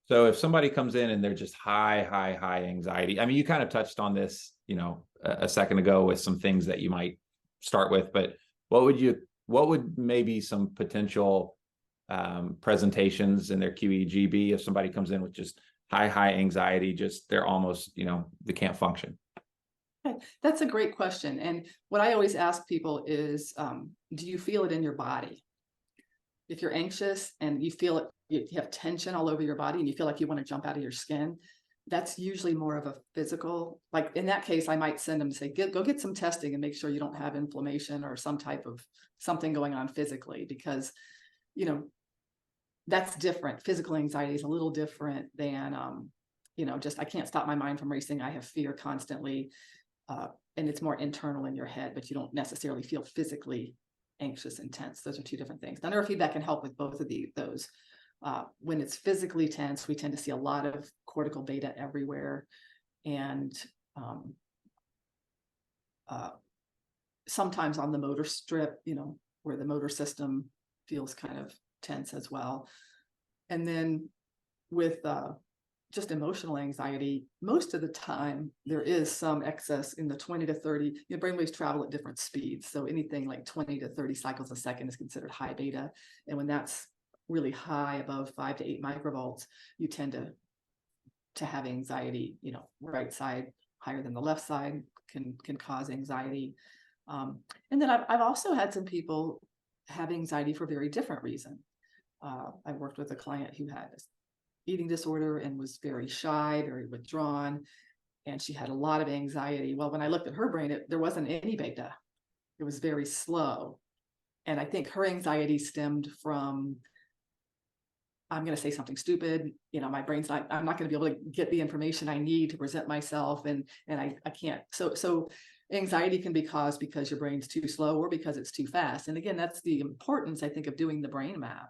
So if somebody comes in and they're just high anxiety, I mean, you kind of touched on this, a second ago with some things that you might start with, but what would maybe some potential presentations in their qEEG be if somebody comes in with just high anxiety, just they're almost, they can't function? Okay, that's a great question. And what I always ask people is, do you feel it in your body? If you're anxious and you feel it, you have tension all over your body and you feel like you want to jump out of your skin, that's usually more of a physical. Like in that case, I might send them to say, go get some testing and make sure you don't have inflammation or some type of something going on physically, because, that's different. Physical anxiety is a little different than, just I can't stop my mind from racing. I have fear constantly. And it's more internal in your head, but you don't necessarily feel physically anxious and tense. Those are two different things. Now, neurofeedback can help with both of those. When it's physically tense, we tend to see a lot of cortical beta everywhere. And sometimes on the motor strip, where the motor system feels kind of tense as well. And then with just emotional anxiety, most of the time there is some excess in the 20 to 30. Brainwaves travel at different speeds, so anything like 20 to 30 cycles a second is considered high beta, and when that's really high, above 5 to 8 microvolts, you tend to have anxiety. Right side higher than the left side can cause anxiety. And then I've also had some people have anxiety for very different reasons. I worked with a client who had eating disorder and was very shy, very withdrawn, and she had a lot of anxiety. Well, when I looked at her brain, there wasn't any beta. It was very slow. And I think her anxiety stemmed from, I'm going to say something stupid. My brain's not, I'm not going to be able to get the information I need to present myself. And I can't. So anxiety can be caused because your brain's too slow or because it's too fast. And again, that's the importance, I think, of doing the brain map.